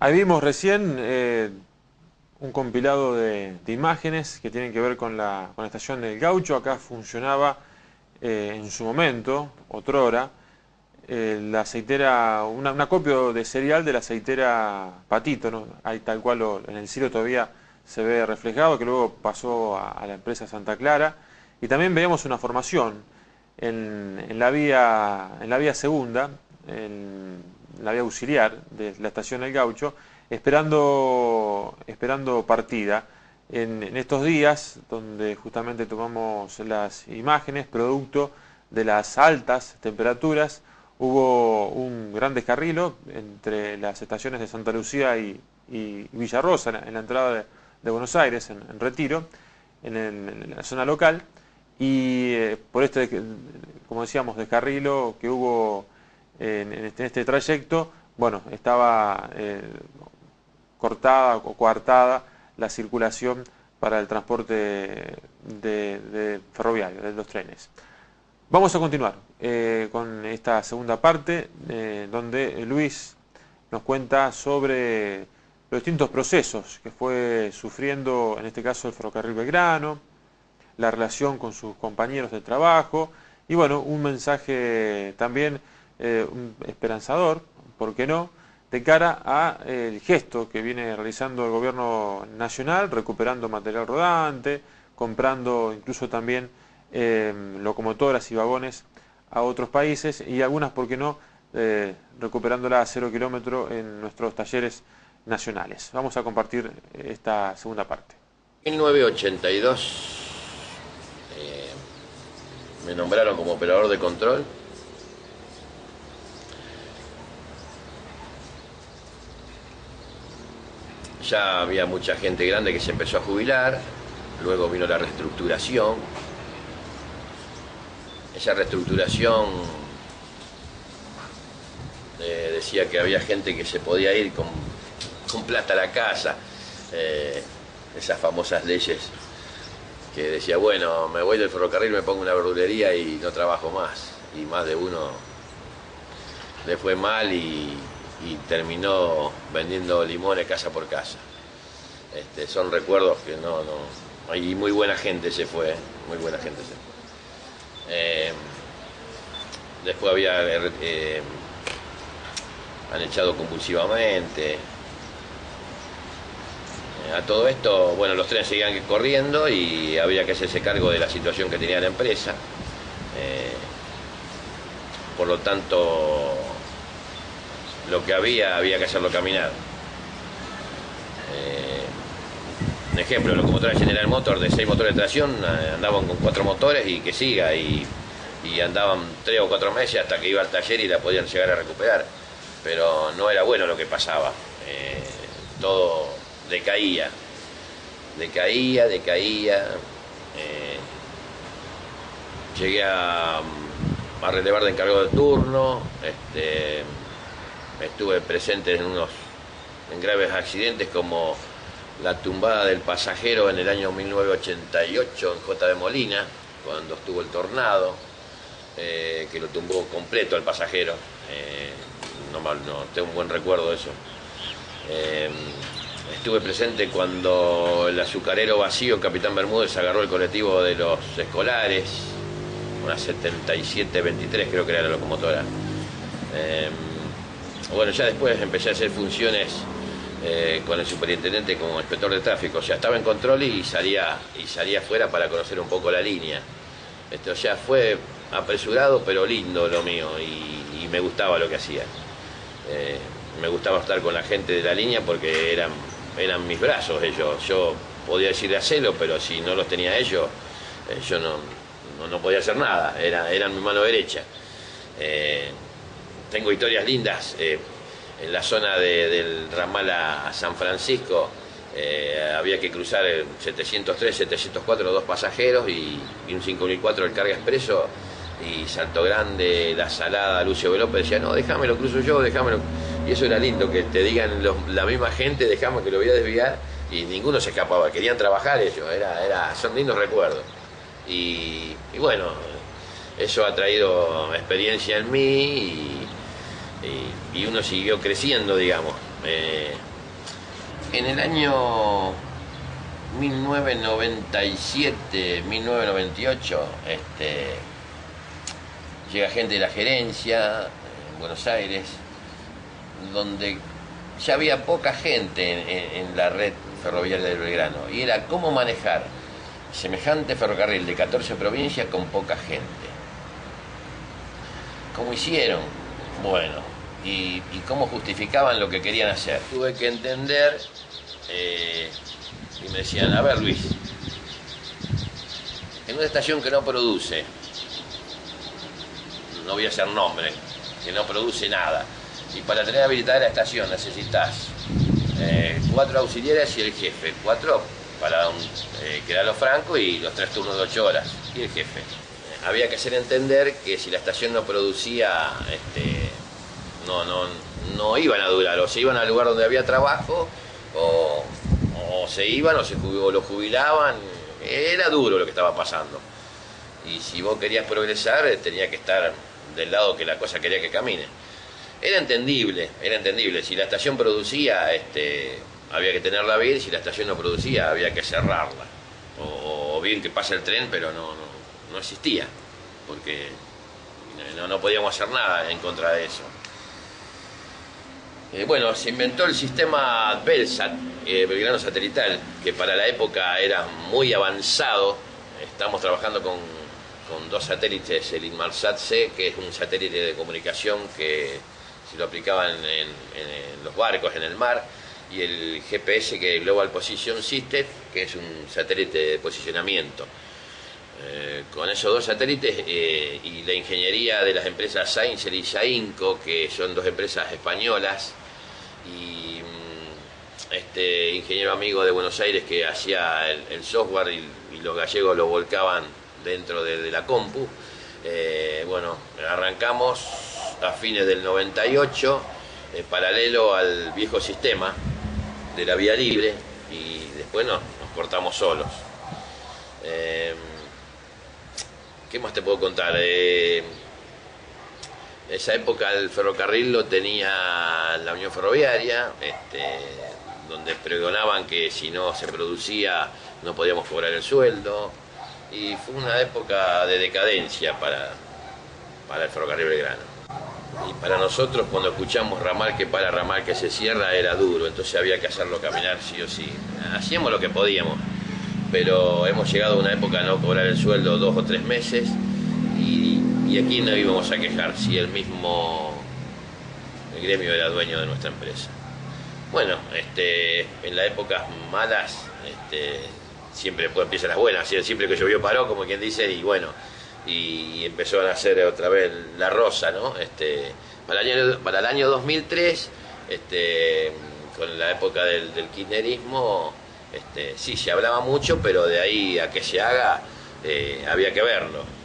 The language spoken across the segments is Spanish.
Ahí vimos recién un compilado de imágenes que tienen que ver con la estación del Gaucho. Acá funcionaba en su momento, otrora, la aceitera, un acopio de cereal de la aceitera Patito, ¿no? Ahí tal cual en el cielo todavía se ve reflejado, que luego pasó a la empresa Santa Clara. Y también veíamos una formación en la vía segunda, en la vía auxiliar de la estación del Gaucho, esperando partida. En estos días, donde justamente tomamos las imágenes, producto de las altas temperaturas, hubo un gran descarrilo entre las estaciones de Santa Lucía y Villarrosa, en la entrada de Buenos Aires, en Retiro, en la zona local, y por este, como decíamos, descarrilo que hubo en este trayecto, bueno, estaba cortada o coartada la circulación para el transporte de ferroviario, de los trenes. Vamos a continuar con esta segunda parte, donde Luis nos cuenta sobre los distintos procesos que fue sufriendo, en este caso, el Ferrocarril Belgrano, la relación con sus compañeros de trabajo, y bueno, un mensaje también esperanzador, ¿por qué no?, de cara al gesto que viene realizando el gobierno nacional, recuperando material rodante, comprando incluso también locomotoras y vagones a otros países, y algunas, ¿por qué no?, recuperándola a 0 kilómetro en nuestros talleres nacionales. Vamos a compartir esta segunda parte. En 1982 me nombraron como operador de control. Ya había mucha gente grande que se empezó a jubilar, luego vino la reestructuración. Esa reestructuración decía que había gente que se podía ir con plata a la casa, esas famosas leyes que decía, bueno, me voy del ferrocarril, me pongo una verdulería y no trabajo más. Y más de uno le fue mal y terminó vendiendo limones casa por casa. Son recuerdos que no... Y muy buena gente se fue, muy buena gente se fue. Después han echado convulsivamente. A todo esto, bueno, los trenes seguían corriendo y había que hacerse cargo de la situación que tenía la empresa. Por lo tanto, lo que había que hacerlo caminar. Un ejemplo, locomotora General Motors de 6 motores de tracción andaban con 4 motores y que siga, y andaban 3 o 4 meses hasta que iba al taller y la podían llegar a recuperar. Pero no era bueno lo que pasaba. Todo decaía. Llegué a relevar de encargado de turno. Estuve presente en graves accidentes, como la tumbada del pasajero en el año 1988 en J. de Molina, cuando estuvo el tornado, que lo tumbó completo al pasajero. No tengo un buen recuerdo de eso. Estuve presente cuando el azucarero vacío, Capitán Bermúdez, agarró el colectivo de los escolares, una 77-23 creo que era la locomotora. Bueno, ya después empecé a hacer funciones con el superintendente como inspector de tráfico. O sea, estaba en control y salía afuera para conocer un poco la línea. O sea, fue apresurado pero lindo lo mío, y me gustaba lo que hacía. Me gustaba estar con la gente de la línea porque eran mis brazos ellos. Yo podía decirle hacelo, pero si no los tenía ellos, yo no podía hacer nada. Eran mi mano derecha. Tengo historias lindas. En la zona del ramal a San Francisco había que cruzar el 703, 704, 2 pasajeros y un 5004 el carga expreso, y Salto Grande, La Salada, Lucio López decía, no, déjamelo, cruzo yo, déjamelo. Y eso era lindo, que te digan la misma gente, dejame que lo voy a desviar, y ninguno se escapaba, querían trabajar ellos. Son lindos recuerdos. Y bueno, eso ha traído experiencia en mí, y uno siguió creciendo, digamos. En el año 1997, 1998, llega gente de la gerencia en Buenos Aires, donde ya había poca gente en la red ferroviaria del Belgrano, y era cómo manejar semejante ferrocarril de 14 provincias con poca gente. ¿Cómo hicieron? Bueno, y cómo justificaban lo que querían hacer. Tuve que entender, y me decían, a ver Luis, en una estación que no produce, no voy a hacer nombre, que no produce nada, y para tener habilitada la estación necesitas 4 auxiliares y el jefe, 4 para quedarlo franco y los 3 turnos de 8 horas, y el jefe. Había que hacer entender que si la estación no producía, no iban a durar, o se iban al lugar donde había trabajo, o se iban o lo jubilaban. Era duro lo que estaba pasando, y si vos querías progresar tenía que estar del lado que la cosa quería que camine. Era entendible, si la estación producía, había que tenerla bien, si la estación no producía había que cerrarla, o bien que pase el tren, pero no existía, porque no podíamos hacer nada en contra de eso. Bueno, se inventó el sistema Belsat, Belgrano Satelital, que para la época era muy avanzado. Estamos trabajando con 2 satélites, el Inmarsat-C, que es un satélite de comunicación que se lo aplicaban en los barcos, en el mar, y el GPS, que es Global Position System, que es un satélite de posicionamiento. Con esos 2 satélites y la ingeniería de las empresas Sainzer y Sainco, que son 2 empresas españolas, y ingeniero amigo de Buenos Aires que hacía el software, y los gallegos lo volcaban dentro de la compu. Bueno, arrancamos a fines del 98, paralelo al viejo sistema de la vía libre, y después nos cortamos solos. ¿Qué más te puedo contar? Esa época el ferrocarril lo tenía la Unión Ferroviaria, donde pregonaban que si no se producía no podíamos cobrar el sueldo, y fue una época de decadencia para el ferrocarril Belgrano. Y para nosotros, cuando escuchamos ramal que para, ramal que se cierra, era duro, entonces había que hacerlo caminar sí o sí. Hacíamos lo que podíamos, pero hemos llegado a una época de no cobrar el sueldo 2 o 3 meses, y aquí no íbamos a quejar si el gremio era dueño de nuestra empresa. Bueno, en las épocas malas, siempre empiezan las buenas, siempre que llovió paró, como quien dice, y bueno, y empezó a nacer otra vez la rosa, ¿no? Para el año 2003, con la época del kirchnerismo, sí, se hablaba mucho, pero de ahí a que se haga, había que verlo.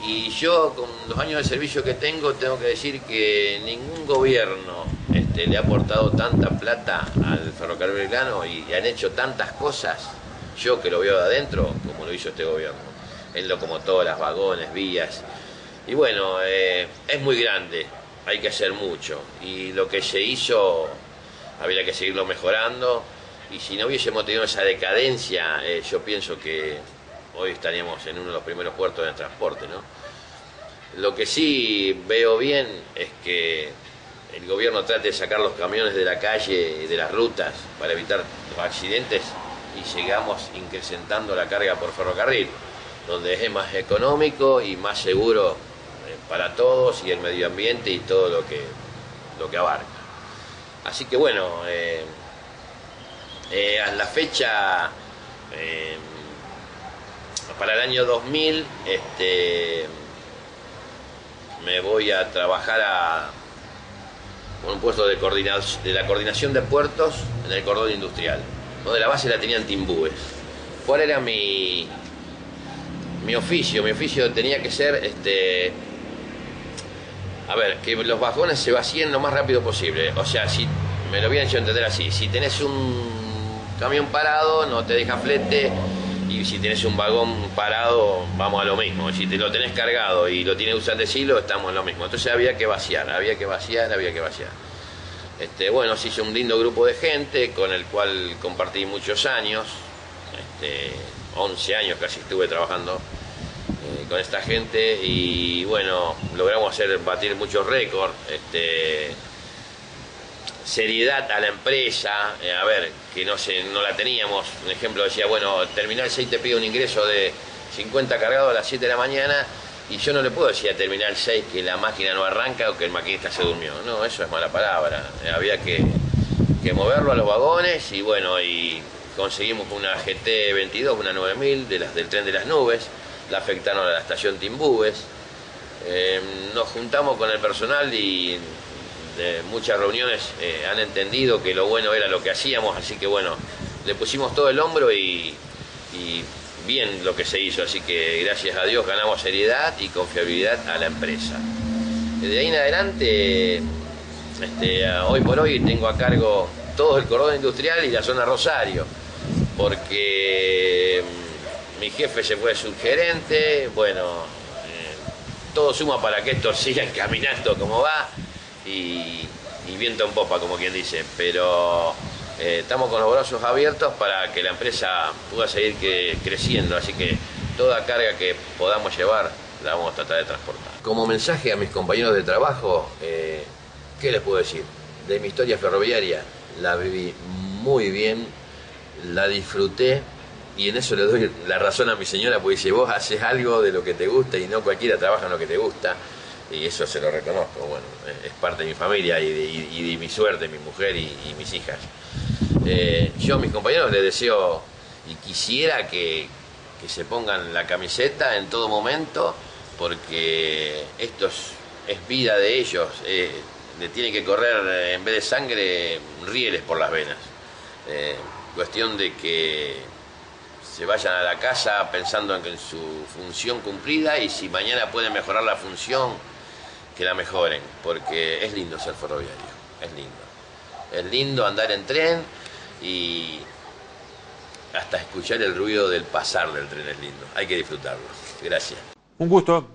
Y yo, con los años de servicio que tengo que decir que ningún gobierno le ha aportado tanta plata al ferrocarril Belgrano, y han hecho tantas cosas, yo que lo veo de adentro, como lo hizo este gobierno, en locomotoras, vagones, vías. Y bueno, es muy grande, hay que hacer mucho, y lo que se hizo habría que seguirlo mejorando, y si no hubiésemos tenido esa decadencia, yo pienso que hoy estaríamos en uno de los primeros puertos de transporte, ¿no? Lo que sí veo bien es que el gobierno trate de sacar los camiones de la calle y de las rutas para evitar los accidentes, y sigamos incrementando la carga por ferrocarril, donde es más económico y más seguro para todos, y el medio ambiente y todo lo que abarca. Así que bueno, a la fecha, para el año 2000, me voy a trabajar a un puesto de la coordinación de puertos en el cordón industrial, donde la base la tenía en Timbúes. ¿Cuál era mi oficio? Mi oficio tenía que ser, a ver, que los vagones se vacíen lo más rápido posible. O sea, si me lo habían hecho entender así: si tenés un camión parado, no te deja flete, y si tenés un vagón parado, vamos a lo mismo. Si te lo tenés cargado y lo tienes usando de silo, estamos en lo mismo. Entonces había que vaciar. Bueno, se hizo un lindo grupo de gente con el cual compartí muchos años, 11 años casi estuve trabajando con esta gente y bueno, logramos batir muchos récords, seriedad a la empresa, a ver, que no la teníamos. Un ejemplo decía, bueno, Terminal 6 te pide un ingreso de 50 cargados a las 7 de la mañana y yo no le puedo decir a Terminal 6 que la máquina no arranca o que el maquinista se durmió. No, eso es mala palabra. Había que moverlo a los vagones y bueno, y conseguimos una GT22, una 9000 del tren de las nubes, la afectaron a la estación Timbúes. Nos juntamos con el personal y de muchas reuniones han entendido que lo bueno era lo que hacíamos, así que bueno, le pusimos todo el hombro y bien lo que se hizo, así que gracias a Dios ganamos seriedad y confiabilidad a la empresa. De ahí en adelante, hoy por hoy tengo a cargo todo el cordón industrial y la zona Rosario, porque mi jefe se fue subgerente, bueno, todo suma para que esto siga caminando como va y viento en popa, como quien dice, pero estamos con los brazos abiertos para que la empresa pueda seguir creciendo, así que toda carga que podamos llevar la vamos a tratar de transportar. Como mensaje a mis compañeros de trabajo, ¿qué les puedo decir? De mi historia ferroviaria la viví muy bien, la disfruté y en eso le doy la razón a mi señora, porque dice, vos haces algo de lo que te gusta y no cualquiera trabaja en lo que te gusta. Y eso se lo reconozco, bueno, es parte de mi familia y de mi suerte, mi mujer y mis hijas. Yo a mis compañeros les deseo y quisiera que se pongan la camiseta en todo momento, porque esto es vida de ellos, le tiene que correr en vez de sangre rieles por las venas. Cuestión de que se vayan a la casa pensando en su función cumplida y si mañana pueden mejorar la función, que la mejoren, porque es lindo ser ferroviario, es lindo. Es lindo andar en tren y hasta escuchar el ruido del pasar del tren es lindo, hay que disfrutarlo. Gracias. Un gusto,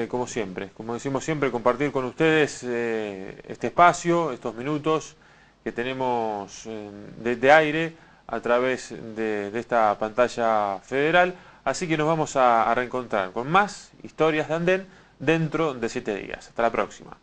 como siempre, como decimos siempre, compartir con ustedes este espacio, estos minutos que tenemos de aire a través de esta pantalla federal, así que nos vamos a reencontrar con más historias de andén dentro de 7 días. Hasta la próxima.